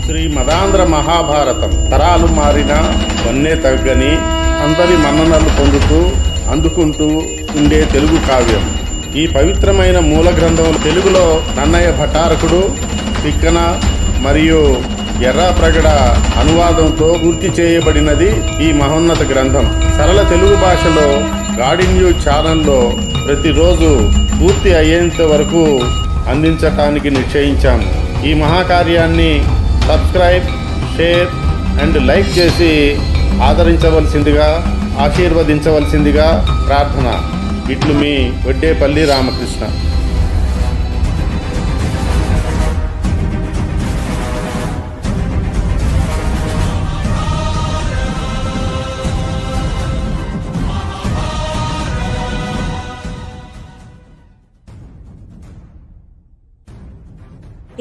శ్రీ మదాంధ్ర మహాభారతం తరాలు మారినా వన్నే తగ్గని అందరి మన్ననలు పొందుతూ అందుకుంటూ ఉండే తెలుగు కావ్యం. ఈ పవిత్రమైన మూల గ్రంథం తెలుగులో నన్నయ్య భటారకుడు, తిక్కన మరియు ఎర్రాప్రగడ అనువాదంతో పూర్తి చేయబడినది ఈ మహోన్నత గ్రంథం. సరళ తెలుగు భాషలో గాడి న్యూస్ ఛానల్లో ప్రతిరోజు పూర్తి అయ్యేంత వరకు అందించటానికి నిశ్చయించాము. ఈ మహాకార్యాన్ని సబ్స్క్రైబ్, షేర్ అండ్ లైక్ చేసి ఆదరించవలసిందిగా, ఆశీర్వదించవలసిందిగా ప్రార్థన. ఇట్లు మీ వడ్డేపల్లి రామకృష్ణ.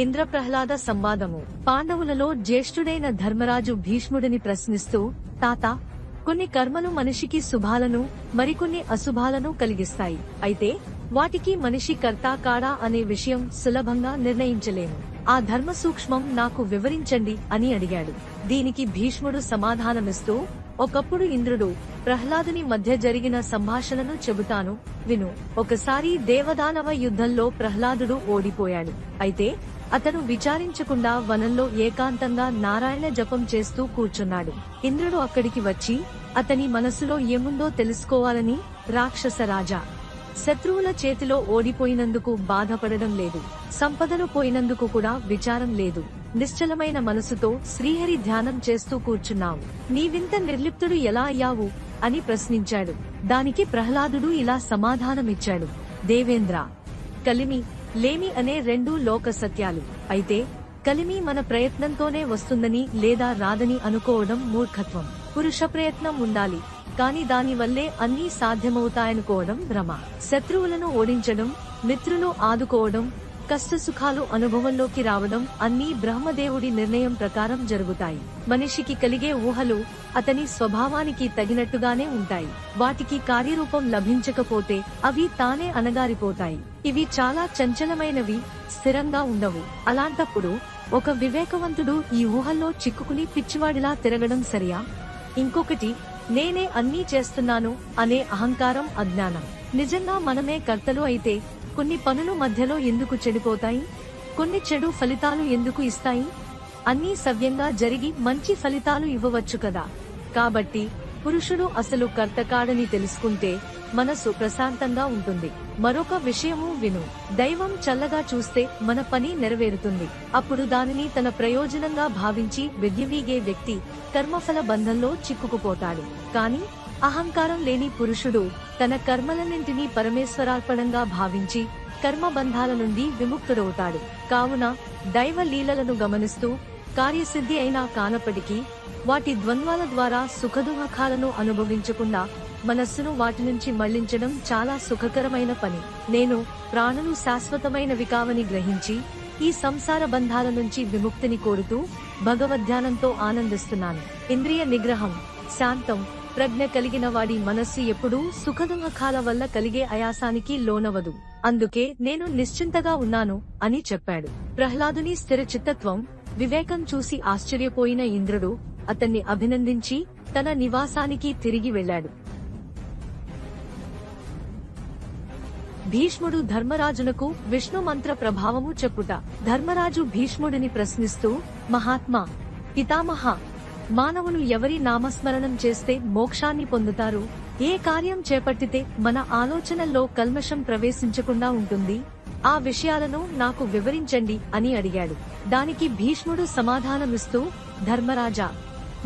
ఇంద్రప్రహ్లాద సంవాదము. పాండవులలో జ్యేష్ఠుడైన ధర్మరాజు భీష్ముడిని ప్రశ్నిస్తూ, తాత, కొన్ని కర్మలు మనిషికి శుభాలను, మరికొన్ని అశుభాలను కలిగిస్తాయి. అయితే వాటికి మనిషి కర్త కాడా అనే విషయం సులభంగా నిర్ణయించలేము. ఆ ధర్మ సూక్ష్మం నాకు వివరించండి అని అడిగాడు. దీనికి భీష్ముడు సమాధానమిస్తూ, ఒకప్పుడు ఇంద్రుడు ప్రహ్లాదుని మధ్య జరిగిన సంభాషణను చెబుతాను, విను. ఒకసారి దేవదానవ యుద్ధంలో ప్రహ్లాదుడు ఓడిపోయాడు. అయితే అతను విచారించకుండా వనంలో ఏకాంతంగా నారాయణ జపం చేస్తూ కూర్చున్నాడు. ఇంద్రుడు అక్కడికి వచ్చి అతని మనసులో ఏముందో తెలుసుకోవాలని, రాక్షస రాజా, శత్రువుల చేతిలో ఓడిపోయినందుకు బాధపడడం లేదు, సంపదలు పోయినందుకు కూడా విచారం లేదు, నిశ్చలమైన మనసుతో శ్రీహరి ధ్యానం చేస్తూ కూర్చున్నావు, నీవింత నిర్లిప్తుడు ఎలా అయ్యావు అని ప్రశ్నించాడు. దానికి ప్రహ్లాదుడు ఇలా సమాధానమిచ్చాడు, దేవేంద్ర, కలిమి, లేమి అనే రెండూ లోక సత్యాలు. అయితే కలిమి మన ప్రయత్నంతోనే వస్తుందని లేదా రాదని అనుకోవడం మూర్ఖత్వం. పురుష ప్రయత్నం ఉండాలి, కాని దానివల్లే అన్నీ సాధ్యమవుతాయనుకోవడం భ్రమ. శత్రువులను ఓడించడం, మిత్రులు ఆదుకోవడం, కష్టసుఖాలు అనుభవంలోకి రావడం అన్నీ బ్రహ్మదేవుడి నిర్ణయం ప్రకారం జరుగుతాయి. మనిషికి కలిగే ఊహలు అతని స్వభావానికి తగినట్టుగానే ఉంటాయి. వాటికి కార్యరూపం లభించకపోతే అవి తానే అణగారిపోతాయి. ఇవి చాలా చంచలమైనవి, స్థిరంగా ఉండవు. అలాంటప్పుడు ఒక వివేకవంతుడు ఈ ఊహల్లో చిక్కుకుని పిచ్చివాడిలా తిరగడం సరియా? ఇంకొకటి, నేనే అన్నీ చేస్తున్నాను అనే అహంకారం అజ్ఞానం. నిజంగా మనమే కర్తలు అయితే కొన్ని పనులు మధ్యలో ఎందుకు చెడిపోతాయి? కొన్ని చెడు ఫలితాలు ఎందుకు ఇస్తాయి? అన్నీ సవ్యంగా జరిగి మంచి ఫలితాలు ఇవ్వవచ్చు కదా. కాబట్టి పురుషుడు అసలు కర్త కాడని తెలుసుకుంటే మనసు ప్రశాంతంగా ఉంటుంది. మరొక విషయము విను. దైవం చల్లగా చూస్తే మన పని నెరవేరుతుంది. అప్పుడు దానిని తన ప్రయోజనంగా భావించి విద్యవీగే వ్యక్తి కర్మఫల బంధంలో చిక్కుకుపోతాడు. కాని అహంకారం లేని పురుషుడు తన కర్మలన్నింటినీ పరమేశ్వరార్పణంగా భావించి కర్మబంధాల నుండి విముక్తుడవుతాడు. కావున దైవ లీలలను గమనిస్తూ కార్యసిద్ధి అయినా కానప్పటికీ వాటి ద్వంద్వాల ద్వారా సుఖదుఖాలను అనుభవించకుండా మనస్సును వాటి నుంచి మళ్లించడం చాలా సుఖకరమైన పని. నేను ప్రాణులు శాశ్వతమైనవి కావని గ్రహించి ఈ సంసార బంధాల నుంచి విముక్తిని కోరుతూ భగవద్ధ్యానంతో ఆనందిస్తున్నాను. ఇంద్రియ నిగ్రహం, శాంతం, ప్రజ్ఞ కలిగిన వాడి మనస్సు ఎప్పుడూ సుఖదుఖాల వల్ల కలిగే ఆయాసానికి లోనవదు. అందుకే నేను నిశ్చింతగా ఉన్నాను అని చెప్పాడు. ప్రహ్లాదుని స్థిర చిత్తత్వం, వివేకం చూసి ఆశ్చర్యపోయిన ఇంద్రుడు అతన్ని అభినందించి తన నివాసానికి తిరిగి వెళ్లాడు. భీష్ముడు ధర్మరాజునకు విష్ణు మంత్ర ప్రభావము చెప్పుట. ధర్మరాజు భీష్ముడిని ప్రశ్నిస్తూ, మహాత్మా, పితామహ, మానవులు ఎవరి నామస్మరణం చేస్తే మోక్షాన్ని పొందుతారు? ఏ కార్యం చేపట్టితే మన ఆలోచనల్లో కల్మషం ప్రవేశించకుండా ఉంటుంది? ఆ విషయాలను నాకు వివరించండి అని అడిగాడు. దానికి భీష్ముడు సమాధానమిస్తూ, ధర్మరాజా,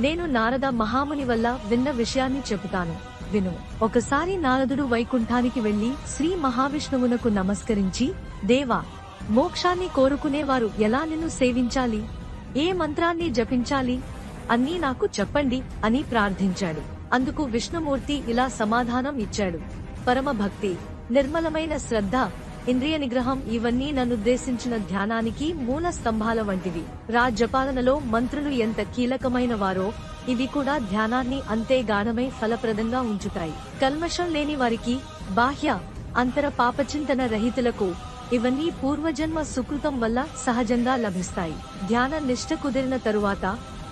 నేను నారద మహాముని వల్ల విన్న విషయాన్ని చెబుతాను, విను. ఒకసారి నారదుడు వైకుంఠానికి వెళ్లి శ్రీ మహావిష్ణువునకు నమస్కరించి, దేవా, మోక్షాన్ని కోరుకునేవారు ఎలా నిన్ను సేవించాలి? ఏ మంత్రాన్ని జపించాలి? అన్నీ నాకు చెప్పండి అని ప్రార్థించాడు. అందుకు విష్ణుమూర్తి ఇలా సమాధానం ఇచ్చాడు, పరమ భక్తి, నిర్మలమైన శ్రద్ధ, ఇంద్రియ నిగ్రహం ఇవన్నీ నన్నుద్దేశించిన ధ్యానానికి మూల స్తంభాల వంటివి. రాజ్యపాలనలో మంత్రులు ఎంత కీలకమైన వారో ఇవి కూడా ధ్యానాన్ని అంతే గాఢమై ఫలప్రదంగా ఉంచుతాయి. కల్మషం లేని వారికి, బాహ్య అంతర పాపచింతన రహితులకు ఇవన్నీ పూర్వజన్మ సుకృతం వల్ల సహజంగా లభిస్తాయి. ధ్యాన నిష్ఠ కుదిరిన తరువాత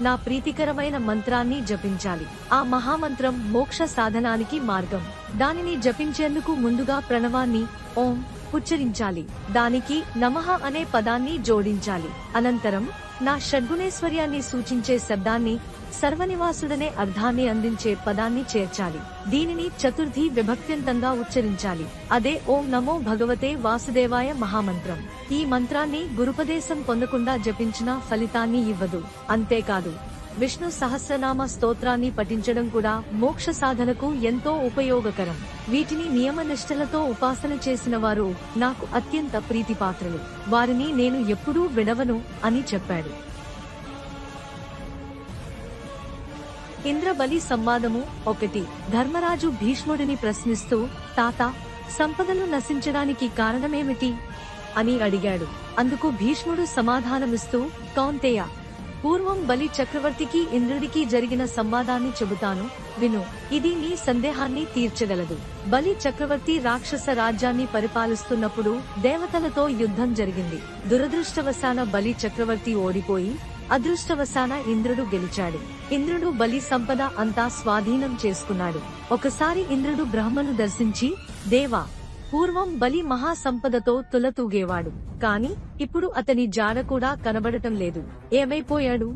నా ప్రీతికరమైన మంత్రాన్ని జపించాలి. ఆ మహామంత్రం మోక్ష సాధనానికి మార్గం. దానిని జపించేందుకు ముందుగా ప్రణవాన్ని ఓం ఉచ్చరించాలి. దానికి నమః అనే పదాన్ని జోడించాలి. అనంతరం నా షడ్గుణేశ్వర్యాన్ని సూచించే శబ్దాన్ని, సర్వనివాసుడనే అర్థాన్ని అందించే పదాన్ని చేర్చాలి. దీనిని చతుర్థి విభక్త్యంతంగా ఉచ్చరించాలి. అదే ఓం నమో భగవతే వాసుదేవాయ మహామంత్రం. ఈ మంత్రాన్ని గురుపదేశం పొందకుండా జపించిన ఫలితాన్ని ఇవ్వదు. అంతేకాదు, విష్ణు సహస్రనామ స్తోత్రాన్ని పఠించడం కూడా మోక్ష సాధనకు ఎంతో ఉపయోగకరం. వీటిని నియమనిష్టలతో ఉపాసన చేసిన వారు నాకు అత్యంత ప్రీతిపాత్రులు. వారిని నేను ఎప్పుడూ విడవను అని చెప్పాడు. ఇంద్రబలి సంవాదము 1. ధర్మరాజు భీష్ముడిని ప్రశ్నిస్తూ, తాత, సంపదలు నశించడానికి కారణమేమిటి అని అడిగాడు. అందుకు భీష్ముడు సమాధానమిస్తూ, కౌంతేయ, పూర్వం బలి చక్రవర్తికి ఇంద్రుడికి జరిగిన సంవాదాన్ని చెబుతాను, విను. ఇది నీ సందేహాన్ని తీర్చగలదు. బలి చక్రవర్తి రాక్షస రాజ్యాన్ని పరిపాలిస్తున్నప్పుడు దేవతలతో యుద్ధం జరిగింది. దురదృష్టవశాన బలి చక్రవర్తి ఓడిపోయి అదృష్టవశాన ఇంద్రుడు గెలిచాడు. ఇంద్రుడు బలి సంపద అంతా స్వాధీనం చేసుకున్నాడు. ఒకసారి ఇంద్రుడు బ్రహ్మను దర్శించి, దేవా, పూర్వం బలి మహాసంపదతో తులతూగేవాడు. కాని ఇప్పుడు అతని జాడ కూడా కనబడటం లేదు. ఏమైపోయాడు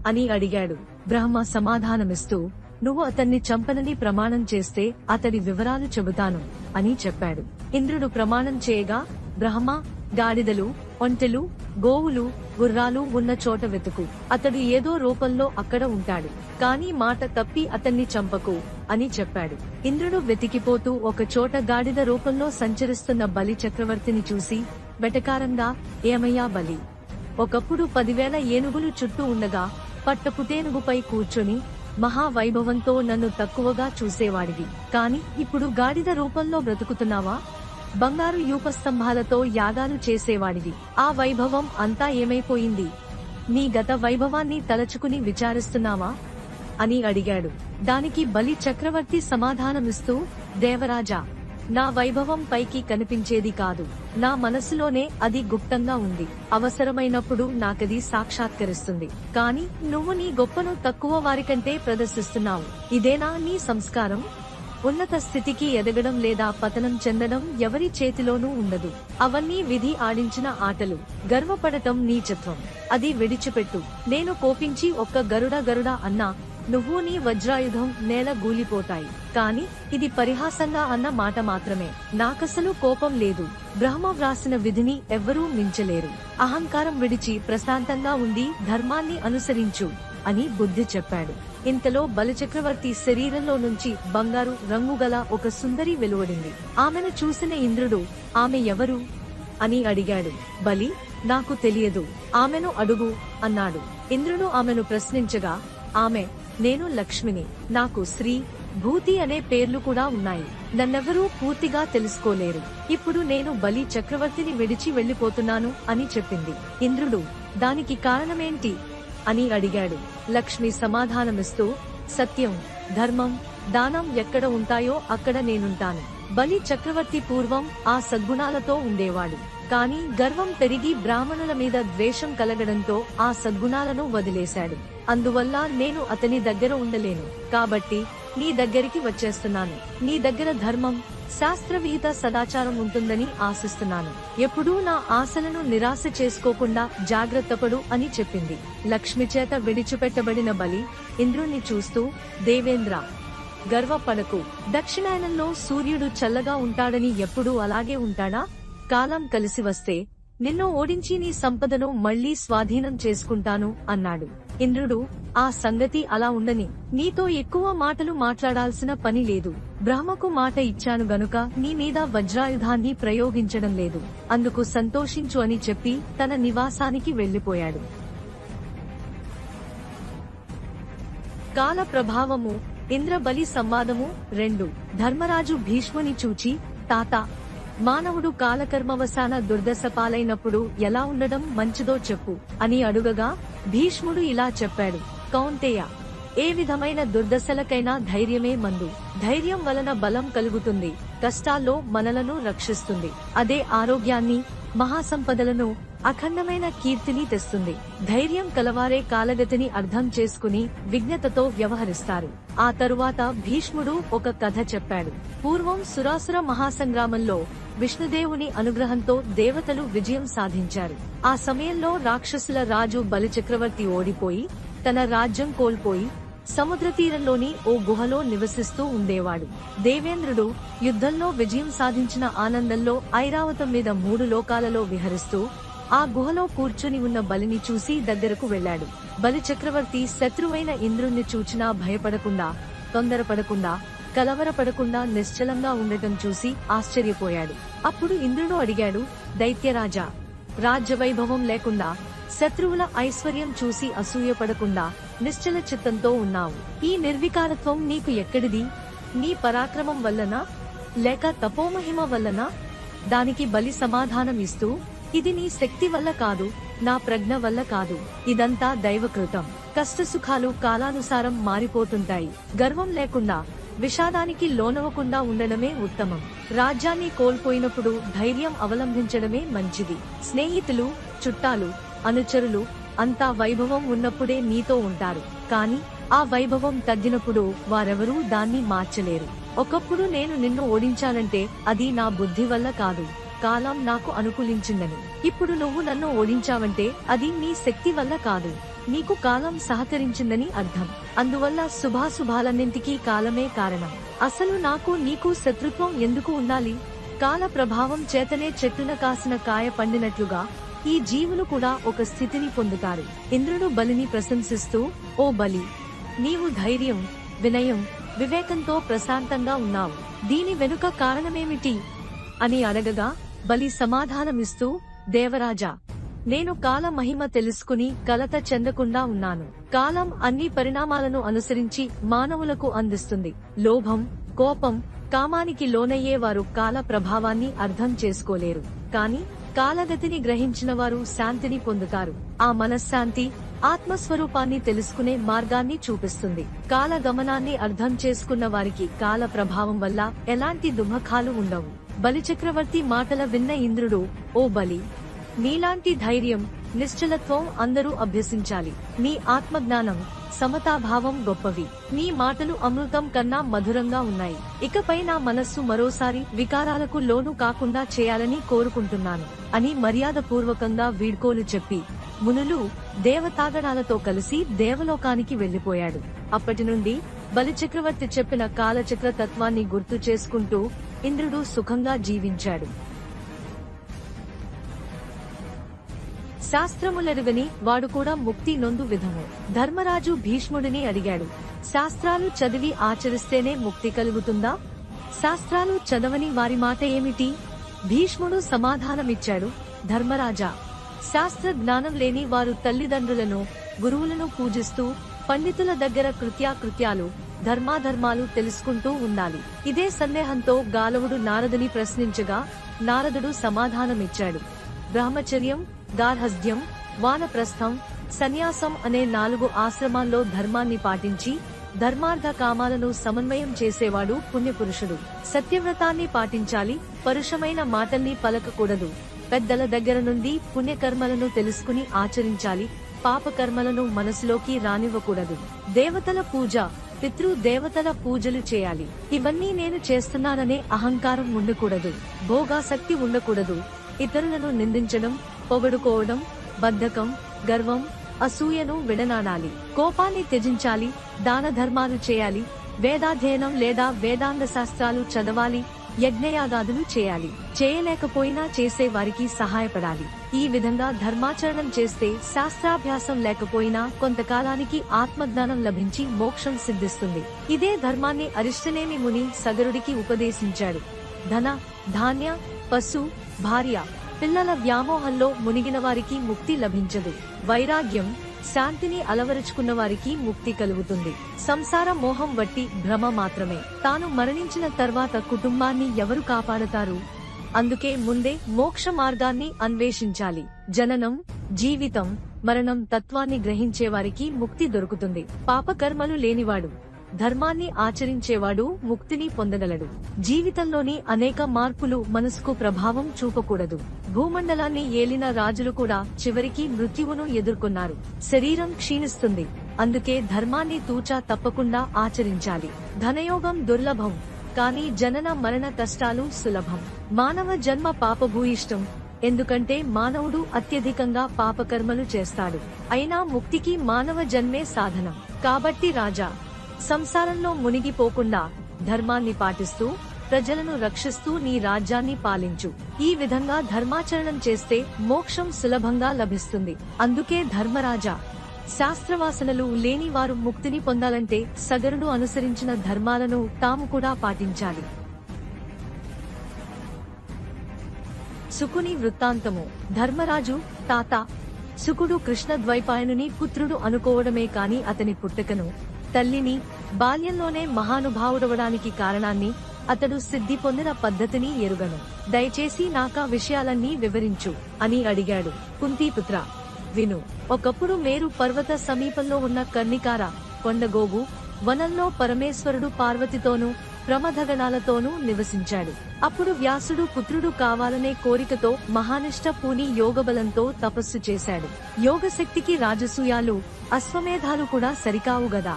అని అడిగాడు. బ్రహ్మ సమాధానమిస్తూ, నువ్వు అతన్ని చంపనని ప్రమాణం చేస్తే అతడి వివరాలు చెబుతాను అని చెప్పాడు. ఇంద్రుడు ప్రమాణం చేయగా, బ్రహ్మ, గాడిదలు, ఒంటెలు, గోవులు, గుర్రాలు ఉన్న చోట వెతుకు. అతడు ఏదో రూపంలో అక్కడ ఉంటాడు. కాని మాట తప్పి అతన్ని చంపకు అని చెప్పాడు. ఇంద్రుడు వెతికిపోతూ ఒక చోట గాడిద రూపంలో సంచరిస్తున్న బలి చక్రవర్తిని చూసి వెటకారంగా, ఏమయ్యా బలి, ఒకప్పుడు 10,000 ఏనుగులు చుట్టూ ఉండగా పట్టపుటేనుగుపై కూర్చొని మహావైభవంతో నన్ను తక్కువగా చూసేవాడివి. కాని ఇప్పుడు గాడిద రూపంలో బ్రతుకుతున్నావా? బంగారు యూపస్తంభాలతో యాగాలు చేసేవాడివి. ఆ వైభవం అంతా ఏమైపోయింది? నీ గత వైభవాన్ని తలచుకుని విచారిస్తున్నావా అని అడిగాడు. దానికి బలి చక్రవర్తి సమాధానమిస్తూ, దేవరాజా, నా వైభవం పైకి కనిపించేది కాదు. నా మనసులోనే అది గుప్తంగా ఉంది. అవసరమైనప్పుడు నాకది సాక్షాత్కరిస్తుంది. కాని నువ్వు నీ గొప్పను తక్కువ వారికంటే ప్రదర్శిస్తున్నావు. ఇదేనా నీ సంస్కారం? ఉన్నత స్థితికి ఎదగడం లేదా పతనం చెందడం ఎవరి చేతిలోనూ ఉండదు. అవన్నీ విధి ఆడించిన ఆటలు. గర్వపడటం నీచత్వం. అది విడిచిపెట్టు. నేను కోపించి ఒక్క గరుడ అన్నా నువ్వు నీ వజ్రాయుధం నేల గూలిపోతాయి. కాని ఇది పరిహాసంగా అన్న మాట మాత్రమే. నాకసలు కోపం లేదు. బ్రహ్మ వ్రాసిన విధిని ఎవ్వరూ మించలేరు. అహంకారం విడిచి ప్రశాంతంగా ఉండి ధర్మాన్ని అనుసరించు అని బుద్ధి చెప్పాడు. ఇంతలో బలిచక్రవర్తి శరీరంలో నుంచి బంగారు రంగుగల ఒక సుందరి వెలువడింది. ఆమెను చూసిన ఇంద్రుడు, ఆమె ఎవరు అని అడిగాడు. బలి, నాకు తెలియదు, ఆమెను అడుగు అన్నాడు. ఇంద్రుడు ఆమెను ప్రశ్నించగా, ఆమె, నేను లక్ష్మిని. నాకు శ్రీ, భూతి అనే పేర్లు కూడా ఉన్నాయి. నన్నెవరూ పూర్తిగా తెలుసుకోలేరు. ఇప్పుడు నేను బలి చక్రవర్తిని విడిచి వెళ్లిపోతున్నాను అని చెప్పింది. ఇంద్రుడు, దానికి కారణమేంటి అని అడిగాడు. లక్ష్మి సమాధానమిస్తూ, సత్యం, ధర్మం, దానం ఎక్కడ ఉంటాయో అక్కడ నేనుంటాను. బలి చక్రవర్తి పూర్వం ఆ సద్గుణాలతో ఉండేవాడు. కాని గర్వం పెరిగి బ్రాహ్మణుల మీద ద్వేషం కలగడంతో ఆ సద్గుణాలను వదిలేశాడు. అందువల్ల నేను అతని దగ్గర ఉండలేను. కాబట్టి నీ దగ్గరికి వచ్చేస్తున్నాను. నీ దగ్గర ధర్మం, శాస్త్రవిహిత సదాచారం ఉంటుందని ఆశిస్తున్నాను. ఎప్పుడూ నా ఆశలను నిరాశ చేసుకోకుండా జాగ్రత్తపడు అని చెప్పింది. లక్ష్మి చేత విడిచిపెట్టబడిన బలి ఇంద్రుణ్ణి చూస్తూ, దేవేంద్ర, గర్వపడకు. దక్షిణాయనంలో సూర్యుడు చల్లగా ఉంటాడని ఎప్పుడూ అలాగే ఉంటాడా? కాలం కలిసి వస్తే నిన్ను ఓడించి నీ సంపదను మళ్లీ స్వాధీనం చేసుకుంటాను అన్నాడు. ఇంద్రుడు, ఆ సంగతి అలా ఉండని. నీతో ఎక్కువ మాటలు మాట్లాడాల్సిన పని లేదు. బ్రహ్మకు మాట ఇచ్చాను గనుక నీ మీద వజ్రాయుధాన్ని ప్రయోగించడం లేదు. అందుకు సంతోషించు అని చెప్పి తన నివాసానికి వెళ్లిపోయాడు. కాల ప్రభావము. ఇంద్రబలి సంవాదము 2. ధర్మరాజు భీష్ముని చూచి, తాత, మానవుడు కాలకర్మవశాన దుర్దశ పాలైనప్పుడు ఎలా ఉండడం మంచిదో చెప్పు అని అడుగగా భీష్ముడు ఇలా చెప్పాడు. కౌంతేయ, ఏ విధమైన దుర్దశలకైనా ధైర్యమే మందు. ధైర్యం వలన బలం కలుగుతుంది. కష్టాల్లో మనలను రక్షిస్తుంది. అదే ఆరోగ్యాన్ని, మహాసంపదలను, అఖండమైన కీర్తిని తెస్తుంది. ధైర్యం కలవారే కాలగతిని అర్థం చేసుకుని విజ్ఞతతో వ్యవహరిస్తారు. ఆ తరువాత భీష్ముడు ఒక కథ చెప్పాడు. పూర్వం సురాసుర మహాసంగ్రామంలో విష్ణుదేవుని అనుగ్రహంతో దేవతలు విజయం సాధించారు. ఆ సమయంలో రాక్షసుల రాజు బలిచక్రవర్తి ఓడిపోయి తన రాజ్యం కోల్పోయి సముద్ర తీరంలోని ఓ గుహలో నివసిస్తూ ఉండేవాడు. దేవేంద్రుడు యుద్ధంలో విజయం సాధించిన ఆనందంలో ఐరావతం మీద 3 లోకాలలో విహరిస్తూ ఆ గుహలో కూర్చుని ఉన్న బలిని చూసి దగ్గరకు వెళ్లాడు. బలి చక్రవర్తి శత్రువైన ఇంద్రుణ్ణి చూచినా భయపడకుండా, తొందరపడకుండా, కలవరపడకుండా నిశ్చలంగా ఉండటం చూసి ఆశ్చర్యపోయాడు. అప్పుడు ఇంద్రుడు అడిగాడు, దైత్యరాజా, రాజ్యవైభవం లేకుండా, శత్రువుల ఐశ్వర్యం చూసి అసూయపడకుండా నిశ్చల చిత్తంతో ఉన్నావు. ఈ నిర్వికారత్వం నీకు ఎక్కడిది? నీ పరాక్రమం వల్లనా, లేక తపోమహిమ వల్లనా? దానికి బలి సమాధానం ఇస్తూ, ఇది నీ శక్తి వల్ల కాదు, నా ప్రజ్ఞ వల్ల కాదు. ఇదంతా దైవకృతం. కష్టసుఖాలు కాలానుసారం మారిపోతుంటాయి. గర్వం లేకుండా, విషాదానికి లోనవకుండా ఉండడమే ఉత్తమం. రాజ్యాన్ని కోల్పోయినప్పుడు ధైర్యం అవలంబించడమే మంచిది. స్నేహితులు, చుట్టాలు, అనుచరులు అంతా వైభవం ఉన్నప్పుడే నీతో ఉంటారు. కాని ఆ వైభవం తగ్గినప్పుడు వారెవరూ దాన్ని మార్చలేరు. ఒకప్పుడు నేను నిన్ను ఓడించానంటే అది నా బుద్ధి వల్ల కాదు, కాలం నాకు అనుకూలించిందని. ఇప్పుడు నువ్వు నన్ను ఓడించావంటే అది నీ శక్తి వల్ల కాదు, నీకు కాలం సహకరించిందని అర్థం. అందువల్ల శుభాశుభాలన్నింటికీ కాలమే కారణం. అసలు నాకు నీకు శత్రుత్వం ఎందుకు ఉండాలి? కాల ప్రభావం చేతనే చెట్టున కాసిన కాయ పండినట్లుగా ఈ జీవులు కూడా ఒక స్థితిని పొందుతారు. ఇంద్రుడు బలిని ప్రశంసిస్తూ, ఓ బలి, నీవు ధైర్యం, వినయం, వివేకంతో ప్రశాంతంగా ఉన్నావు. దీని వెనుక కారణమేమిటి అని అడగగా బలి సమాధానమిస్తూ, దేవరాజా, నేను కాల మహిమ తెలుసుకుని కలత చెందకుండా ఉన్నాను. కాలం అన్ని పరిణామాలను అనుసరించి మానవులకు అందిస్తుంది. లోభం, కోపం, కామానికి లోనయ్యే వారు కాల ప్రభావాన్ని అర్థం చేసుకోలేరు. కాని కాలగతిని గ్రహించిన వారు శాంతిని పొందుతారు. ఆ మనశ్శాంతి ఆత్మస్వరూపాన్ని తెలుసుకునే మార్గాన్ని చూపిస్తుంది. కాల గమనాన్ని అర్థం చేసుకున్న వారికి కాల ప్రభావం వల్ల ఎలాంటి దుఃఖాలు ఉండవు. బలిచక్రవర్తి మాటల విన్న ఇంద్రుడు, ఓ బలి, నీలాంటి ధైర్యం, నిశ్చలత్వం అందరూ అభ్యసించాలి. నీ ఆత్మజ్ఞానం, సమతాభావం గొప్పవి. నీ మాటలు అమృతం కన్నా మధురంగా ఉన్నాయి. ఇకపై నా మనస్సు మరోసారి వికారాలకు లోను కాకుండా చేయాలని కోరుకుంటున్నాను అని మర్యాదపూర్వకంగా వీడ్కోలు చెప్పి మునులు, దేవతాగణాలతో కలిసి దేవలోకానికి వెళ్లిపోయాడు. అప్పటి నుండి బలిచక్రవర్తి చెప్పిన కాలచక్ర తత్వాన్ని గుర్తు చేసుకుంటూ ఇంద్రుడు సుఖంగా జీవించాడు. శాస్త్రములెరుగని వాడు కూడా ముక్తి నొందు విధము. ధర్మరాజు భీష్ముడిని అడిగాడు, శాస్త్రాలు చదివి ఆచరిస్తేనే ముక్తి కలుగుతుందా? శాస్త్రాలు చదవని వారి మాట ఏమిటి? భీష్ముడు సమాధానమిచ్చాడు, ధర్మరాజా, శాస్త్ర జ్ఞానం లేని వారు తల్లిదండ్రులను, గురువులను పూజిస్తూ పండితుల దగ్గర కృత్యాకృత్యాలు, ధర్మాధర్మాలు తెలుసుకుంటూ ఉండాలి. ఇదే సందేహంతో గాలవుడు నారదుని ప్రశ్నించగా నారదుడు సమాధానమిచ్చాడు, బ్రహ్మచర్యం, గార్హస్థ్యం, వానప్రస్థం, సన్యాసం అనే 4 ఆశ్రమాల్లో ధర్మాన్ని పాటించి ధర్మార్థ కామాలను సమన్వయం చేసేవాడు పుణ్యపురుషుడు. సత్యవ్రతాన్ని పాటించాలి, పరుషమైన మాటల్ని పలకకూడదు. పెద్దల దగ్గర నుండి పుణ్యకర్మలను తెలుసుకుని ఆచరించాలి, పాపకర్మలను మనసులోకి రానివ్వకూడదు. దేవతల పూజ, పితృ దేవతల పూజలు చేయాలి. ఇవన్నీ నేను చేస్తున్నాననే అహంకారం ఉండకూడదు. భోగాసక్తి ఉండకూడదు. ఇతరులను నిందించడం, పొగడుకోవడం, బద్ధకం, గర్వం, అసూయను విడనాడాలి. కోపాన్ని త్యజించాలి. దాన ధర్మాలు చేయాలి. వేదాధ్యయనం లేదా వేదాంగ శాస్త్రాలు చదవాలి. యజ్ఞయాగాదులు చేయాలి. చేయలేకపోయినా చేసే వారికి సహాయపడాలి. ఈ విధంగా ధర్మాచరణం చేస్తే శాస్త్రాభ్యాసం లేకపోయినా కొంతకాలానికి ఆత్మజ్ఞానం లభించి మోక్షం సిద్ధిస్తుంది. ఇదే ధర్మాన్ని అరిష్టనేమి ముని సగరుడికి ఉపదేశించాడు. ధన, ధాన్య, పశు, భార్య, పిల్లల వ్యామోహంలో మునిగిన వారికి ముక్తి లభించదు. వైరాగ్యం, శాంతిని అలవరుచుకున్న వారికి ముక్తి కలుగుతుంది. సంసార మోహం వట్టి భ్రమ మాత్రమే. తాను మరణించిన తర్వాత కుటుంబాన్ని ఎవరు కాపాడతారు? అందుకే ముందే మోక్ష మార్గాన్ని అన్వేషించాలి. జననం, జీవితం, మరణం తత్వాన్ని గ్రహించే వారికి ముక్తి దొరుకుతుంది. పాపకర్మలు లేనివాడు, ధర్మాన్ని ఆచరించేవాడు ముక్తిని పొందగలడు. జీవితంలోని అనేక మార్పులు మనసుకు ప్రభావం చూపకూడదు. భూమండలాన్ని ఏలిన రాజులు కూడా చివరికి మృత్యువును ఎదుర్కొన్నారు. శరీరం క్షీణిస్తుంది, అందుకే ధర్మాన్ని తూచా తప్పకుండా ఆచరించాలి. ధనయోగం దుర్లభం, కానీ జనన మరణ కష్టాలు సులభం. మానవ జన్మ పాపభూయిష్టం, ఎందుకంటే మానవుడు అత్యధికంగా పాపకర్మలు చేస్తాడు. అయినా ముక్తికి మానవ జన్మే సాధనం. కాబట్టి రాజా, సంసారంలో మునిగిపోకుండా ధర్మాన్ని పాటిస్తూ ప్రజలను రక్షిస్తూ నీ రాజ్యాన్ని పాలించు. ఈ విధంగా ధర్మాచరణం చేస్తే మోక్షం సులభంగా లభిస్తుంది. అందుకే ధర్మరాజా, శాస్త్రవాసనలు లేని వారు ముక్తిని పొందాలంటే సగరుడు అనుసరించిన ధర్మాలను తాము కూడా పాటించాలి. శుకుని వృత్తాంతము. ధర్మరాజు, తాత, శుకుడు కృష్ణద్వైపాయనుని పుత్రుడు అనుకోవడమే కాని అతని పుట్టకను, తల్లిని, బాల్యంలోనే మహానుభావుడవడానికి కారణాన్ని, అతడు సిద్ధి పొందిన పద్ధతిని ఎరుగను. దయచేసి నాకా విషయాలన్నీ వివరించు అని అడిగాడు. కుంతీపుత్ర, విను. ఒకప్పుడు మేరు పర్వత సమీపంలో ఉన్న కర్ణికార కొండగోగు వనంలో పరమేశ్వరుడు పార్వతితోనూ ప్రమథగణాలతోనూ నివసించాడు. అప్పుడు వ్యాసుడు పుత్రుడు కావాలనే కోరికతో మహానిష్ట పూని యోగబలంతో తపస్సు చేశాడు. యోగశక్తికి రాజసూయాలు, అశ్వమేధాలు కూడా సరికావుగదా.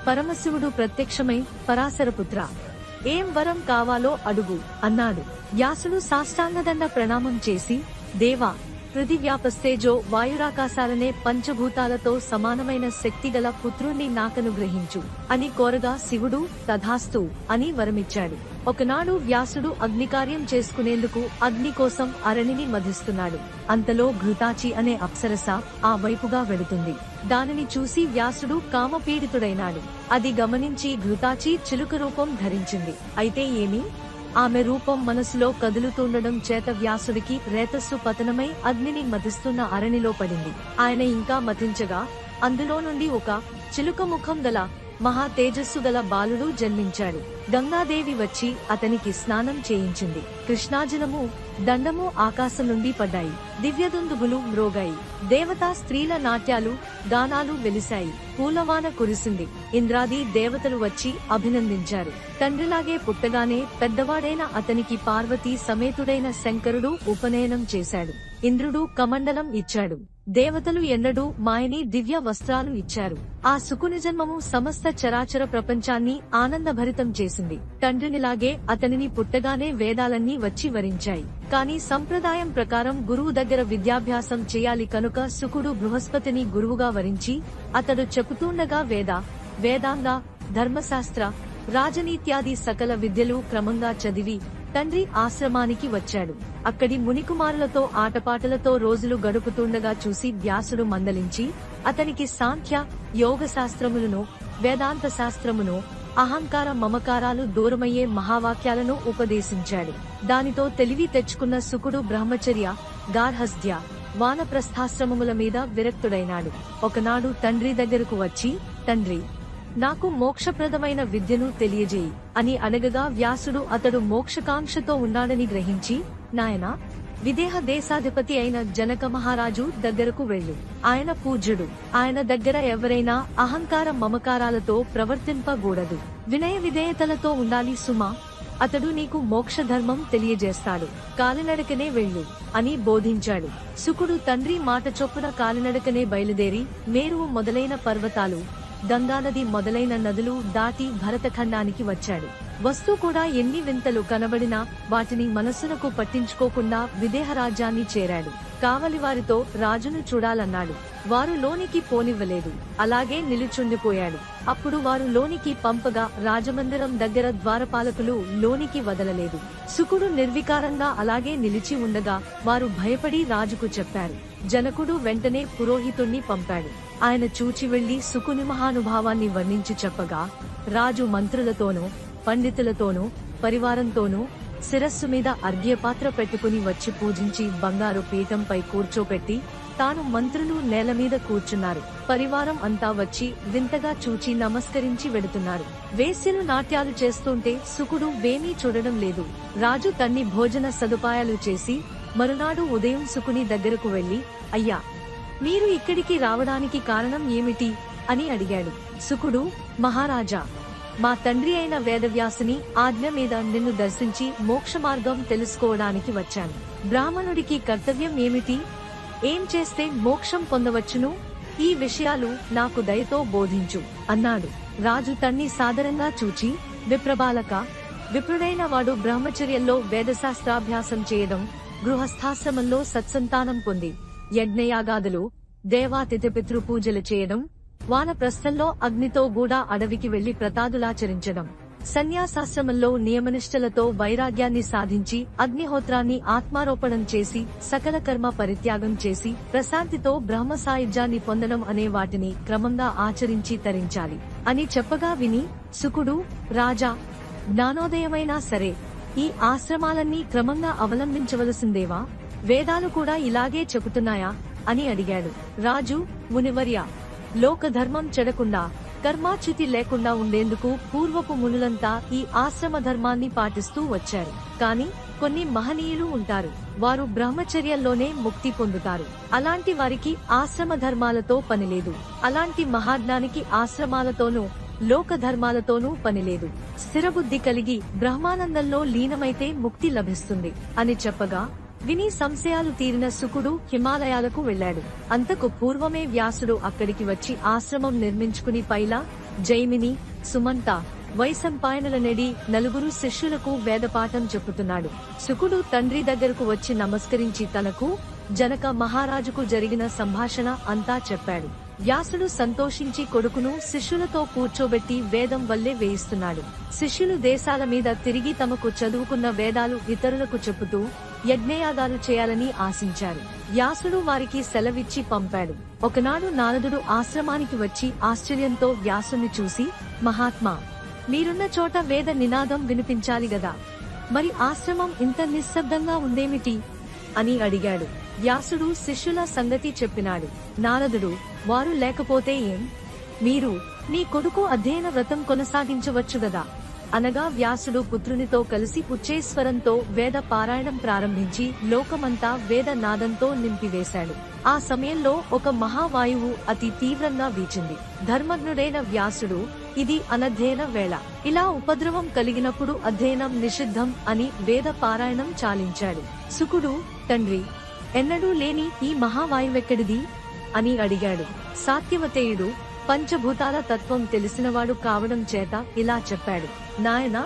పరమశివుడు ప్రత్యక్షమై, పరాశరపుత్ర, ఏం వరం కావాలో అడుగు అన్నాడు. వ్యాసుడు సాష్టాంగదండ ప్రణామం చేసి, దేవా, పృథివ్యాపస్తేజో వాయురాకాశాలనే పంచభూతాలతో సమానమైన శక్తిగల పుత్రుణ్ణి నాకనుగ్రహించు అని కోరగా శివుడు తథాస్తు అని వరమిచ్చాడు. ఒకనాడు వ్యాసుడు అగ్నికార్యం చేసుకునేందుకు అగ్ని కోసం అరణిని మధిస్తున్నాడు. అంతలో ఘృతాచి అనే అప్సరస ఆ వైపుగా వెడుతుంది. దానిని చూసి వ్యాసుడు కామపీడితుడైనాడు. అది గమనించి ఘృతాచి చిలుక రూపం ధరించింది. అయితే ఏమి? ఆమె రూపం మనసులో కదులుతుండడం చేత వ్యాసుడికి రేతస్సు పతనమై అగ్నిని మతిస్తున్న అరణిలో పడింది. ఆయన ఇంకా మతించగా అందులో నుండి ఒక చిలుక ముఖం గల మహా తేజస్సు గల బాలుడు జన్మించాడు. గంగాదేవి వచ్చి అతనికి స్నానం చేయించింది. కృష్ణాజలము, దండము ఆకాశం నుండి పడ్డాయి. దివ్యదుందుబులు మ్రోగాయి. దేవతా స్త్రీల నాట్యాలు, గానాలు వెలిశాయి. పూలవాన కురిసింది. ఇంద్రాది దేవతలు వచ్చి అభినందించారు. తండ్రిలాగే పుట్టగానే పెద్దవాడైన అతనికి పార్వతీ సమేతుడైన శంకరుడు ఉపనయనం చేశాడు. ఇంద్రుడు కమండలం ఇచ్చాడు. దేవతలు ఎన్నడూ మాయని దివ్య వస్త్రాలు ఇచ్చారు. ఆ శుకుని జన్మము సమస్త చరాచర ప్రపంచాన్ని ఆనందభరితం చేసింది. తండ్రినిలాగే అతనిని పుట్టగానే వేదాలన్నీ వచ్చి వరించాయి. కాని సంప్రదాయం ప్రకారం గురువు దగ్గర విద్యాభ్యాసం చేయాలి కనుక శుకుడు బృహస్పతిని గురువుగా వరించి అతడు చెబుతుండగా వేదాంగ, ధర్మశాస్త్ర, రాజనీత్యాది సకల విద్యలు క్రమంగా చదివి తండ్రి ఆశ్రమానికి వచ్చాడు. అక్కడి మునికుమారులతో ఆటపాటలతో రోజులు గడుపుతుండగా చూసి వ్యాసుడు మందలించి అతనికి సాంఖ్య, యోగ శాస్త్రములను, వేదాంత శాస్త్రమును, అహంకార మమకారాలు దూరమయ్యే మహావాక్యాలను ఉపదేశించాడు. దానితో తెలివి తెచ్చుకున్న శుకుడు బ్రహ్మచర్య, గార్హస్థ్య, వానప్రస్థాశ్రమముల మీద విరక్తుడైనాడు. ఒకనాడు తండ్రి దగ్గరకు వచ్చి, తండ్రి, నాకు మోక్షప్రదమైన విద్యను తెలియజేయి అని అడగగా వ్యాసుడు అతడు మోక్షకాంక్షతో ఉన్నాడని గ్రహించి, నాయనా, విదేహ దేశాధిపతి అయిన జనక మహారాజు దగ్గరకు వెళ్ళు. ఆయన పూజ్యుడు. ఆయన దగ్గర ఎవరైనా అహంకార మమకారాలతో ప్రవర్తింపకూడదు. వినయ విధేయతలతో ఉండాలి సుమా. అతడు నీకు మోక్ష ధర్మం తెలియజేస్తాడు. కాలినడకనే వెళ్ళు అని బోధించాడు. శుకుడు తండ్రి మాట చొప్పున కాలినడకనే బయలుదేరి మేరువు మొదలైన పర్వతాలు, గంగానది మొదలైన నదులు దాటి భరతఖండానికి వచ్చాడు. వస్తూ కూడా ఎన్ని వింతలు కనబడినా వాటిని మనస్సునకు పట్టించుకోకుండా విదేహ రాజ్యాన్ని చేరాడు. కావలివారితో రాజును చూడాలన్నాడు. వారు లోనికి పోనివ్వలేదు. అలాగే నిలుచుండిపోయాడు. అప్పుడు వారు లోనికి పంపగా రాజమందిరం దగ్గర ద్వారపాలకులు లోనికి వదలలేదు. శుకుడు నిర్వికారంగా అలాగే నిలిచి ఉండగా వారు భయపడి రాజుకు చెప్పారు. జనకుడు వెంటనే పురోహితుణ్ణి పంపాడు. ఆయన చూచి వెళ్లి శుకుని మహానుభావాన్ని వర్ణించి చెప్పగా రాజు మంత్రులతోనూ, పండితులతోనూ, పరివారంతోనూ శిరస్సు మీద అర్ఘ్యపాత్ర పెట్టుకుని వచ్చి పూజించి బంగారు పీఠంపై కూర్చోపెట్టి తాను మంత్రులు నేల మీద కూర్చున్నారు. పరివారం అంతా వచ్చి వింతగా చూచి నమస్కరించి వెడుతున్నారు. వేశ్యలు నాట్యాలు చేస్తుంటే శుకుడు వేమీ చూడడం లేదు. రాజు తన్ని భోజన సదుపాయాలు చేసి మరునాడు ఉదయం శుకుని దగ్గరకు వెళ్లి, అయ్యా, మీరు ఇక్కడికి రావడానికి కారణం ఏమిటి అని అడిగాడు. శుకుడు, మహారాజా, మా తండ్రి అయిన వేదవ్యాసుని ఆజ్ఞ మీద నిన్ను దర్శించి మోక్ష మార్గం తెలుసుకోవడానికి వచ్చాను. బ్రాహ్మణుడికి కర్తవ్యం ఏమిటి? ఏం చేస్తే మోక్షం పొందవచ్చును? ఈ విషయాలు నాకు దయతో బోధించు అన్నాడు. రాజు తన్ని సాదరంగా చూచి, విప్రబాలక, విప్రుడైన వాడు బ్రహ్మచర్యంలో వేదశాస్త్రాభ్యాసం చేయడం, గృహస్థాశ్రమంలో సత్సంతానం పొంది యజ్ఞయాగాదులు, దేవాతిథి పితృపూజలు చేయడం, వానప్రస్థంలో అగ్నితో గూడా అడవికి వెళ్లి ప్రతాదులాచరించడం, సన్యాసాశ్రమంలో నియమనిష్టలతో వైరాగ్యాన్ని సాధించి అగ్నిహోత్రాన్ని ఆత్మారోపణం చేసి సకల కర్మ పరిత్యాగం చేసి ప్రశాంతితో బ్రహ్మ సాయుధ్యాన్ని పొందడం అనే వాటిని క్రమంగా ఆచరించి తరించాలి అని చెప్పగా విని శుకుడు, రాజా, జ్ఞానోదయమైనా సరే ఈ ఆశ్రమాలన్నీ క్రమంగా అవలంబించవలసిందేవా? వేదాలు కూడా ఇలాగే చెబుతున్నాయా అని అడిగాడు. రాజు, మునివర్య, లోకధర్మం చెడకుండా కర్మాచ్యుతి లేకుండా ఉండేందుకు పూర్వపు మునులంతా ఈ ఆశ్రమ ధర్మాన్ని పాటిస్తూ వచ్చారు. కాని కొన్ని మహనీయులు ఉంటారు, వారు బ్రహ్మచర్యంలోనే ముక్తి పొందుతారు. అలాంటి వారికి ఆశ్రమ ధర్మాలతో పనిలేదు. అలాంటి మహాజ్ఞానికి ఆశ్రమాలతోనూ లోక ధర్మాలతోనూ పనిలేదు. స్థిరబుద్ధి కలిగి బ్రహ్మానందంలో లీనమైతే ముక్తి లభిస్తుంది అని చెప్పగా విని సంశయాలు తీరిన శుకుడు హిమాలయాలకు వెళ్లాడు. అంతకు పూర్వమే వ్యాసుడు అక్కడికి వచ్చి ఆశ్రమం నిర్మించుకుని పైల, జైమిని, సుమంత, వైశంపాయనుల నెడి నలుగురు శిష్యులకు వేదపాఠం చెప్పుతున్నాడు. శుకుడు తండ్రి దగ్గరకు వచ్చి నమస్కరించి తనకు, జనక మహారాజుకు జరిగిన సంభాషణ అంతా చెప్పాడు. వ్యాసుడు సంతోషించి కొడుకును శిష్యులతో కూర్చోబెట్టి వేదం వల్లే వేయిస్తున్నాడు. శిష్యులు దేశాల మీద తిరిగి తమకు చదువుకున్న వేదాలు ఇతరులకు చెప్పుతూ యజ్ఞయాగాలు చేయాలని ఆశించారు. వ్యాసుడు వారికి సెలవిచ్చి పంపాడు. ఒకనాడు నారదుడు ఆశ్రమానికి వచ్చి ఆశ్చర్యంతో వ్యాసుని చూసి, మహాత్మా, మీరున్న చోట వేద నినాదం వినిపించాలి గదా, మరి ఆశ్రమం ఇంత నిశ్శబ్దంగా ఉందేమిటి అని అడిగాడు. వ్యాసుడు శిష్యుల సంగతి చెప్పినాడు. నారదుడు, వారు లేకపోతే ఏం? మీరు నీ కొడుకు అధ్యయన వ్రతం కొనసాగించవచ్చు గదా అనగా వ్యాసుడు పుత్రునితో కలిసి ఉచ్చేశ్వరంతో వేద పారాయణం ప్రారంభించి లోకమంతా వేద నాదంతో నింపివేశాడు. ఆ సమయంలో ఒక మహావాయువు అతి తీవ్రంగా వీచింది. ధర్మజ్ఞుడైన వ్యాసుడు, ఇది అనధ్యయన వేళ, ఇలా ఉపద్రవం కలిగినప్పుడు అధ్యయనం నిషిద్ధం అని వేద పారాయణం చాలించాడు. శుకుడు, తండ్రి, ఎన్నడూ లేని ఈ మహావాయువెక్కడిది అని అడిగాడు. సాత్యవతేయుడు పంచభూతాల తత్వం తెలిసినవాడు కావడం చేత ఇలా చెప్పాడు. నాయనా,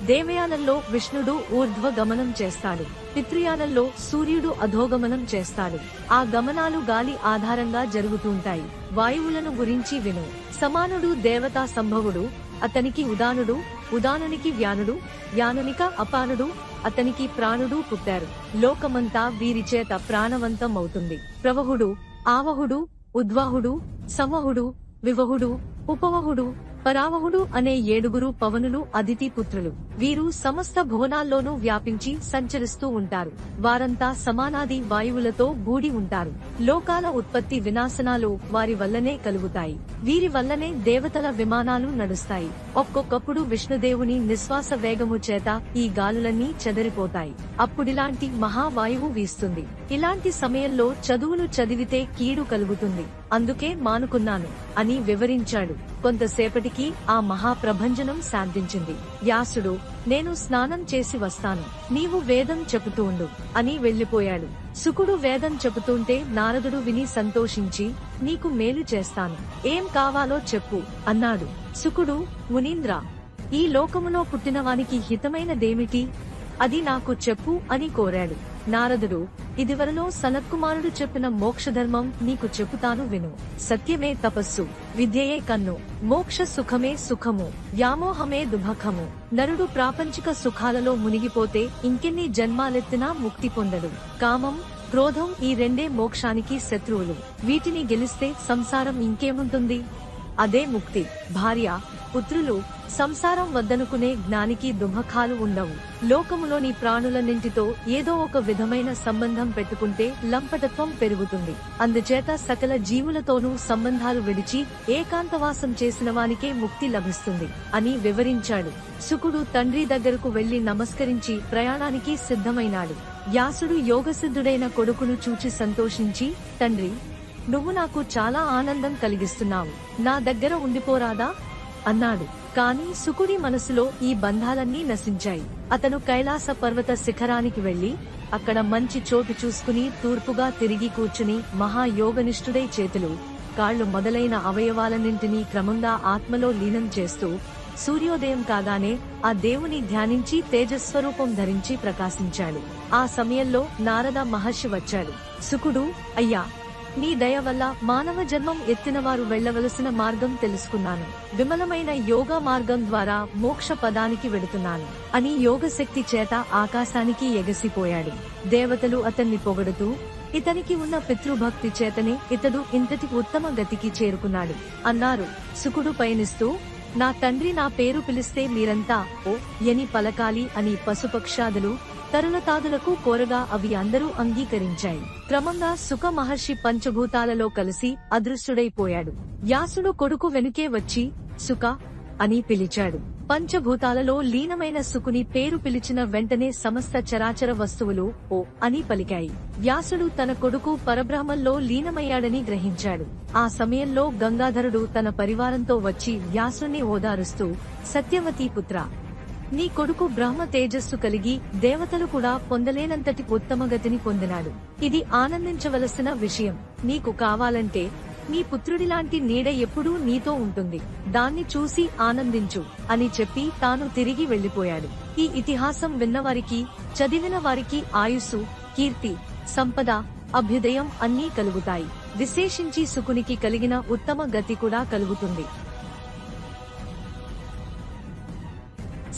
దేవయానంలో విష్ణుడు ఊర్ధ్వ గమనం చేస్తాడు, పితృయానంలో సూర్యుడు అధోగమనం చేస్తాడు. ఆ గమనాలు గాలి ఆధారంగా జరుగుతుంటాయి. వాయువులను గురించి విను. సమానుడు దేవతా సంభవుడు, అతనికి ఉదానుడు, ఉదానునికి వ్యానుడు, వ్యానునిక అపానుడు, అతనికి ప్రాణుడు పుట్టారు. లోకమంతా వీరిచేత ప్రాణవంతం అవుతుంది. ప్రవహుడు, ఆవహుడు, ఉద్వాహుడు, సంవహుడు, వివహుడు, ఉపవహుడు, పరావహుడు అనే 7 పవనులు అదితి పుత్రులు. వీరు సమస్త భువనాల్లోనూ వ్యాపించి సంచరిస్తూ ఉంటారు. వారంతా సమానాది వాయువులతో గూడి ఉంటారు. లోకాల ఉత్పత్తి వినాశనాలు వారి వల్లనే కలుగుతాయి. వీరి వల్లనే దేవతల విమానాలు నడుస్తాయి. ఒక్కొక్కప్పుడు విష్ణుదేవుని నిశ్వాస వేగము చేత ఈ గాలులన్నీ చెదరిపోతాయి. అప్పుడిలాంటి మహావాయువు వీస్తుంది. ఇలాంటి సమయంలో చదువులు చదివితే కీడు కలుగుతుంది, అందుకే మానుకున్నాను అని వివరించాడు. కొంతసేపటికి ఆ మహాప్రభంజనం శాంతించింది. వ్యాసుడు, నేను స్నానం చేసి వస్తాను, నీవు వేదం చెబుతూ ఉండు అని వెళ్లిపోయాడు. శుకుడు వేదం చెబుతుంటే నారదుడు విని సంతోషించి, నీకు మేలు చేస్తాను, ఏం కావాలో చెప్పు అన్నాడు. శుకుడు, మునీంద్ర, ఈ లోకములో పుట్టినవానికి హితమైనదేమిటి, అది నాకు చెప్పు అని కోరాడు. నారదుడు, ఇదివరలో సనత్కుమారుడు చెప్పిన మోక్షధర్మం నీకు చెప్పుతాను విను. సత్యమే తపస్సు, విద్యయే కన్ను, మోక్ష సుఖమే సుఖము, వ్యామోహమే దుఃఖము. నరుడు ప్రాపంచిక సుఖాలలో మునిగిపోతే ఇంకెన్ని జన్మాలెత్తినా ముక్తి పొందడు. కామం, క్రోధం ఈ 2 మోక్షానికి శత్రువులు. వీటిని గెలిస్తే సంసారం ఇంకేముంటుంది, అదే ముక్తి. భార్య, పుత్రులు, సంసారం వద్దనుకునే జ్ఞానికి దుఃఖాలు ఉండవు. లోకములోని ప్రాణులన్నింటితో ఏదో ఒక విధమైన సంబంధం పెట్టుకుంటే లంపటత్వం పెరుగుతుంది. అందుచేత సకల జీవులతోనూ సంబంధాలు విడిచి ఏకాంతవాసం చేసిన వానికే ముక్తి లభిస్తుంది అని వివరించాడు. శుకుడు తండ్రి దగ్గరకు వెళ్లి నమస్కరించి ప్రయాణానికి సిద్ధమైనాడు. వ్యాసుడు యోగసిద్ధుడైన కొడుకును చూచి సంతోషించి, తండ్రి, నువ్వు నాకు చాలా ఆనందం కలిగిస్తున్నావు, నా దగ్గర ఉండిపోరాదా అన్నాడు. కాని శుకుడి మనసులో ఈ బంధాలన్నీ నశించాయి. అతను కైలాస పర్వత శిఖరానికి వెళ్లి అక్కడ మంచి చోటు చూసుకుని తూర్పుగా తిరిగి కూర్చుని మహాయోగనిష్ఠుడై చేతులు, కాళ్లు మొదలైన అవయవాలన్నింటినీ క్రమంగా ఆత్మలో లీనం చేస్తూ సూర్యోదయం కాగానే ఆ దేవుని ధ్యానించి తేజస్వరూపం ధరించి ప్రకాశించాడు. ఆ సమయంలో నారద మహర్షి వచ్చాడు. శుకుడు, అయ్యా, నీ దయ వల్ల మానవ జన్మం ఎత్తినవారు వెళ్లవలసిన మార్గం తెలుసుకున్నాను. విమలమైన యోగా మార్గం ద్వారా మోక్ష పదానికి వెడుతున్నాను అని యోగశక్తి చేత ఆకాశానికి ఎగసిపోయాడు. దేవతలు అతన్ని పొగడుతూ, ఇతనికి ఉన్న పితృభక్తి చేతనే ఇతడు ఇంతటి ఉత్తమ గతికి చేరుకున్నాడు అన్నారు. శుకుడు పయనిస్తూ, నా తండ్రి నా పేరు పిలిస్తే మీరంతా ఓ ఎని పలకాలి అని పశుపక్షాదులు తరులతాదులకు కోరగా అవి అందరూ అంగీకరించాయి. క్రమంగా శుక మహర్షి పంచభూతాలలో కలిసి అదృశ్యుడైపోయాడు. వ్యాసుడు కొడుకు వెనుకే వచ్చి శుక అని పిలిచాడు. పంచభూతాలలో లీనమైన శుకుని పేరు పిలిచిన వెంటనే సమస్త చరాచర వస్తువులు ఓ అని పలికాయి. వ్యాసుడు తన కొడుకు పరబ్రహ్మంలో లీనమయ్యాడని గ్రహించాడు. ఆ సమయంలో గంగాధరుడు తన పరివారంతో వచ్చి వ్యాసుని ఓదారుస్తూ, సత్యవతీ పుత్ర, నీ కొడుకు బ్రహ్మ తేజస్సు కలిగి దేవతలు కూడా పొందలేనంతటి ఉత్తమగతిని పొందినాడు. ఇది ఆనందించవలసిన విషయం. నీకు కావాలంటే నీ పుత్రుడిలాంటి నీడ ఎప్పుడూ నీతో ఉంటుంది. దాన్ని చూసి ఆనందించు అని చెప్పి తాను తిరిగి వెళ్లిపోయాడు. ఈ ఇతిహాసం విన్నవారికి, చదివిన వారికి ఆయుస్సు, కీర్తి, సంపద, అభ్యుదయం అన్నీ కలుగుతాయి. విశేషించి శుకునికి కలిగిన ఉత్తమ గతి కూడా కలుగుతుంది.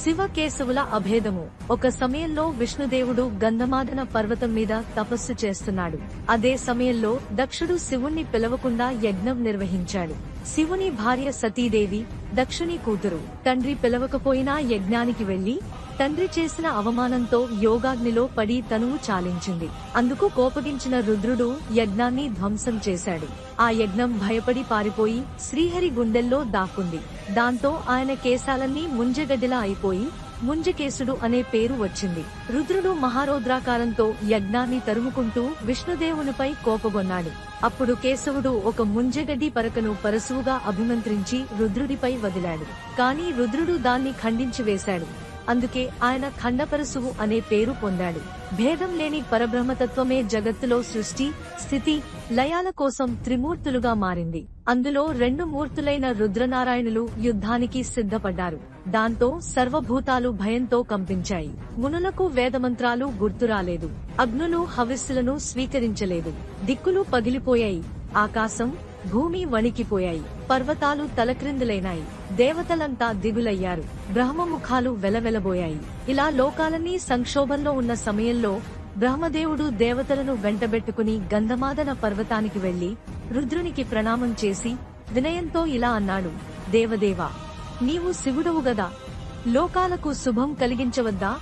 శివకేశవుల అభేదము. ఒక సమయంలో విష్ణుదేవుడు గంధమాదన పర్వతం మీద తపస్సు చేస్తున్నాడు. అదే సమయంలో దక్షుడు శివుణ్ణి పిలవకుండా యజ్ఞం నిర్వహించాడు. శివుని భార్య సతీదేవి, దక్షుని కూతురు. తండ్రి పిలవకపోయినా యజ్ఞానికి వెళ్లి తండ్రి చేసిన అవమానంతో యోగాగ్నిలో పడి తనువు చాలించింది. అందుకు కోపగించిన రుద్రుడు యజ్ఞాన్ని ధ్వంసం చేశాడు. ఆ యజ్ఞం భయపడి పారిపోయి శ్రీహరి గుండెల్లో దాక్కుంది. దాంతో ఆయన కేశాలన్నీ ముంజగడ్డిలా అయిపోయి ముంజకేశుడు అనే పేరు వచ్చింది. రుద్రుడు మహారౌద్రాకారంతో యజ్ఞాన్ని తరుముకుంటూ విష్ణుదేవునిపై కోపగొన్నాడు. అప్పుడు కేశవుడు ఒక ముంజగడ్డి పరకను పరశువుగా అభిమంత్రించి రుద్రుడిపై వదిలాడు. కాని రుద్రుడు దాన్ని ఖండించి వేశాడు. అందుకే ఆయన ఖండపరశువు అనే పేరు పొందాడు. భేదం లేని పరబ్రహ్మతత్వమే జగత్తులో సృష్టి, స్థితి, లయాల కోసం త్రిమూర్తులుగా మారింది. అందులో రెండు మూర్తులైన రుద్రనారాయణులు యుద్ధానికి సిద్ధపడ్డారు. దాంతో సర్వభూతాలు భయంతో కంపించాయి. మునులకు వేదమంత్రాలు గుర్తురాలేదు. అగ్నులు హవిస్సులను స్వీకరించలేదు. దిక్కులు పగిలిపోయాయి. ఆకాశం, భూమి వణికిపోయాయి. పర్వతాలు తలక్రిందులైనాయి. దేవతలంతా దిగులయ్యారు. బ్రహ్మముఖాలు వెలవెలబోయాయి. ఇలా లోకాలన్నీ సంక్షోభంలో ఉన్న సమయంలో బ్రహ్మదేవుడు దేవతలను వెంటబెట్టుకుని గంధమాదన పర్వతానికి వెళ్లి రుద్రునికి ప్రణామం చేసి వినయంతో ఇలా అన్నాడు. దేవదేవా, నీవు శివుడవు గదా, లోకాలకు శుభం కలిగించవద్దా?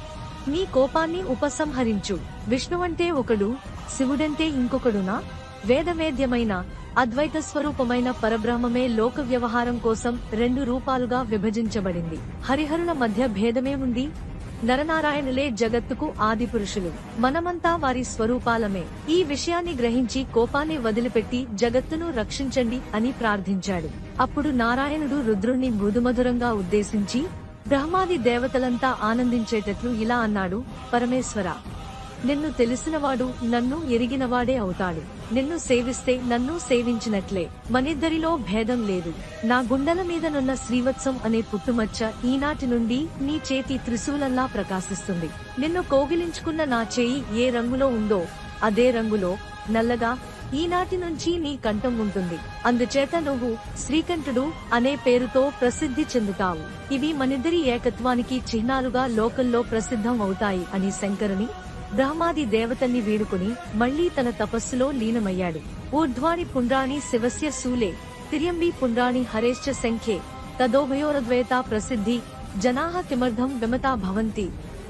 నీ కోపాన్ని ఉపసంహరించు. విష్ణువంటే ఒకడు, శివుడంటే ఇంకొకడునా? వేదవేద్యమైన అద్వైత స్వరూపమైన పరబ్రహ్మమే లోక వ్యవహారం కోసం రెండు రూపాలుగా విభజించబడింది. హరిహరుల మధ్య భేదమేముంది? నరనారాయణులే జగత్తుకు ఆది పురుషులు. మనమంతా వారి స్వరూపాలమే. ఈ విషయాన్ని గ్రహించి కోపాన్ని వదిలిపెట్టి జగత్తును రక్షించండి అని ప్రార్థించాడు. అప్పుడు నారాయణుడు రుద్రుణ్ణి మృదుమధురంగా ఉద్దేశించి బ్రహ్మాది దేవతలంతా ఆనందించేటట్లు ఇలా అన్నాడు. పరమేశ్వర, నిన్ను తెలిసినవాడు నన్ను ఎరిగినవాడే అవుతాడు. నిన్ను సేవిస్తే నన్ను సేవించినట్లే. మనిద్దరిలో భేదం లేదు. నా గుండెల మీదనున్న శ్రీవత్సం అనే పుట్టుమచ్చ ఈనాటి నుండి నీ చేతి త్రిశూలంలా ప్రకాశిస్తుంది. నిన్ను కోగిలించుకున్న నా చేయి ఏ రంగులో ఉందో అదే రంగులో నల్లగా ఈనాటి నుంచి నీ కంఠం ఉంటుంది. అందుచేత నువ్వు శ్రీకంఠుడు అనే పేరుతో ప్రసిద్ధి చెందుతావు. ఇవి మనిద్దరి ఏకత్వానికి చిహ్నాలుగా లోకంలో ప్రసిద్ధం అవుతాయి అని శంకరుని, బ్రహ్మాది దేవతల్ని వీడుకుని మళ్లీ తన తపస్సులో లీనమయ్యాడు. ఊర్ధ్వాని పుండ్రాణి శివస్య శూలే తిర్యంబి పుండ్రాణి హరేశ్చ సంఖ్యే తదోభయోరద్వైతా ప్రసిద్ధి జనాహ కిమర్థం విమతా భవంతి.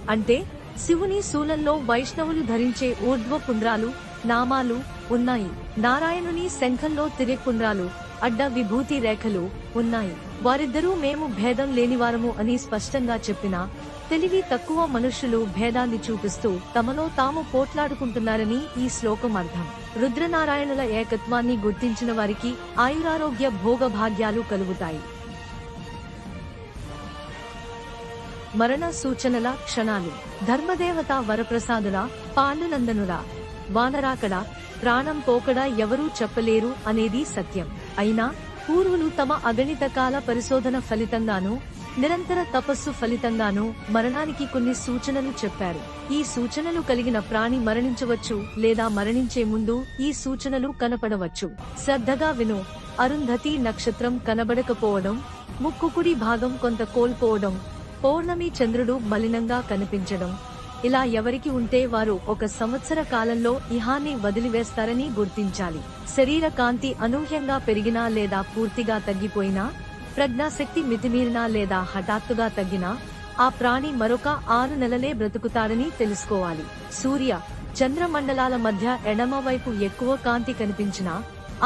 అంటే శివుని శూలంలో వైష్ణవులు ధరించే ఊర్ధ్వ పుండ్రాలు, నామాలు ఉన్నాయి. నారాయణుని శంఖంలో తిరెపుండ్రాలు, అడ్డ విభూతి రేఖలు ఉన్నాయి. వారిద్దరూ మేము భేదం లేనివారము అని స్పష్టంగా చెప్పినా తెలివి తక్కువ మనుష్యులు భేదాన్ని చూపిస్తూ తమలో తాము పోట్లాడుకుంటున్నారని ఈ శ్లోకం అర్థం. రుద్రనారాయణుల ఏకత్వాన్ని గుర్తించిన వారికి ఆయురారోగ్య భోగభాగ్యాలు కలుగుతాయి. మరణ సూచనల క్షణాలు. ధర్మదేవత వరప్రసాదుల, పాండునందనుల, వానరాకడ, ప్రాణం పోకడ ఎవరూ చెప్పలేరు అనేది సత్యం. అయినా పూర్వులు తమ అగణిత కాల పరిశోధన ఫలితంగానూ నిరంతర తపస్సు ఫలితంగానూ మరణానికి కొన్ని సూచనలు చెప్పారు. ఈ సూచనలు కలిగిన ప్రాణి మరణించవచ్చు లేదా మరణించే ముందు ఈ సూచనలు కనపడవచ్చు. శ్రద్ధగా విను. అరుంధతి నక్షత్రం కనబడకపోవడం, ముక్కుకుడి భాగం కొంత కోల్పోవడం, పౌర్ణమి చంద్రుడు మలినంగా కనిపించడం, ఇలా ఎవరికి ఉంటే వారు 1 సంవత్సర కాలంలో ఇహాన్ని వదిలివేస్తారని గుర్తించాలి. శరీర కాంతి అనూహ్యంగా పెరిగినా లేదా పూర్తిగా తగ్గిపోయినా, ప్రజ్ఞాశక్తి మితిమీరినా లేదా హఠాత్తుగా తగ్గినా ఆ ప్రాణి మరొక 6 నెలలే బ్రతుకుతాడని తెలుసుకోవాలి. సూర్య చంద్ర మండలాల మధ్య ఎడమ వైపు ఎక్కువ కాంతి కనిపించినా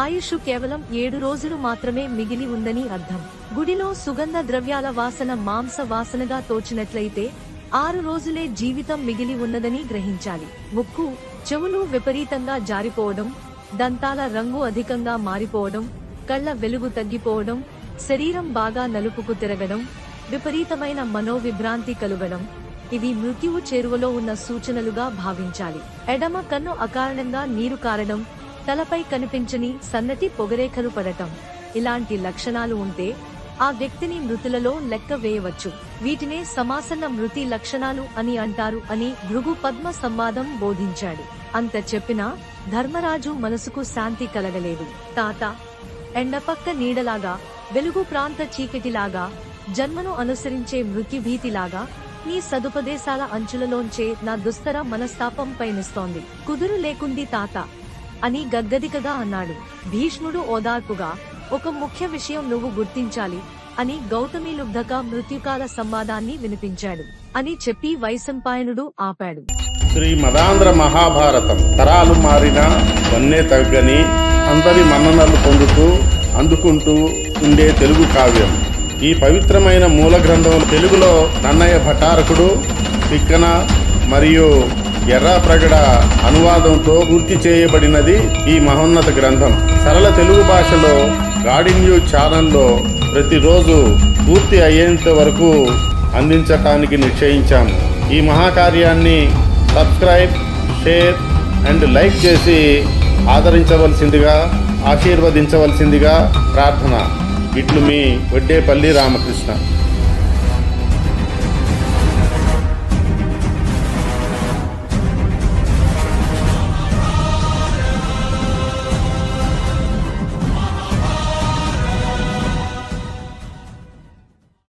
ఆయుష్ కేవలం 7 రోజులు మాత్రమే మిగిలి ఉందని అర్థం. గుడిలో సుగంధ ద్రవ్యాల వాసన మాంస వాసనగా తోచినట్లయితే 6 రోజులే జీవితం మిగిలి ఉన్నదని గ్రహించాలి. ముక్కు, చెవులు విపరీతంగా జారిపోవడం, దంతాల రంగు అధికంగా మారిపోవడం, కళ్ల వెలుగు తగ్గిపోవడం, శరీరం బాగా నలుపుకు తిరగడం, విపరీతమైన మనోవిభ్రాంతి కలుగడం, ఇవి మృత్యువు చేరువలో ఉన్న సూచనలుగా భావించాలి. ఎడమ కన్ను అకారణంగా నీరు కారడం, తలపై కనిపించని సన్నటి పొగరేఖలు పడటం, ఇలాంటి లక్షణాలు ఉంటే ఆ వ్యక్తిని మృతులలో లెక్క వేయవచ్చు. వీటినే సమాసన్న మృతి లక్షణాలు అని అంటారు అని భృగు పద్మ సంవాదం బోధించాడు. అంత చెప్పినా ధర్మరాజు మనసుకు శాంతి కలగలేదు. తాత, ఎండపక్క నీడలాగా, వెలుగు ప్రాంత చీకటిలాగా, జన్మను అనుసరించే మృత్యుభీతిలాగా నీ సదుపదేశాల అంచులలోంచే నా దుస్తర మనస్తాపం పయనిస్తోంది. కుదురు లేకుంది తాత అని గద్గదికగా అన్నాడు. భీష్ముడు ఓదార్పుగా, ఒక ముఖ్య విషయం నువ్వు గుర్తించాలి అని గౌతమిలుబ్ధక మృత్యుకాల సంవాదాన్ని వినిపించాడు అని చెప్పి వైశంపాయనుడు ఆపాడు. శ్రీ మదాంధ్ర మహాభారతం తరాలు మారినా వన్నే తగ్గని, అందరి మన్ననలు పొందుతూ అందుకుంటూ ఉండే తెలుగు కావ్యం. ఈ పవిత్రమైన మూల గ్రంథం తెలుగులో నన్నయ్య భటారకుడు, తిక్కన మరియు ఎర్రాప్రగడ అనువాదంతో పూర్తి చేయబడినది ఈ మహోన్నత గ్రంథం. సరళ తెలుగు భాషలో గాడి న్యూస్ ఛానల్లో ప్రతిరోజు పూర్తి అయ్యేంత వరకు అందించటానికి నిశ్చయించాము. ఈ మహాకార్యాన్ని సబ్స్క్రైబ్, షేర్ అండ్ లైక్ చేసి ఆదరించవలసిందిగా, ఆశీర్వదించవలసిందిగా ప్రార్థన. ఇట్లు మీ వడ్డేపల్లి రామకృష్ణ.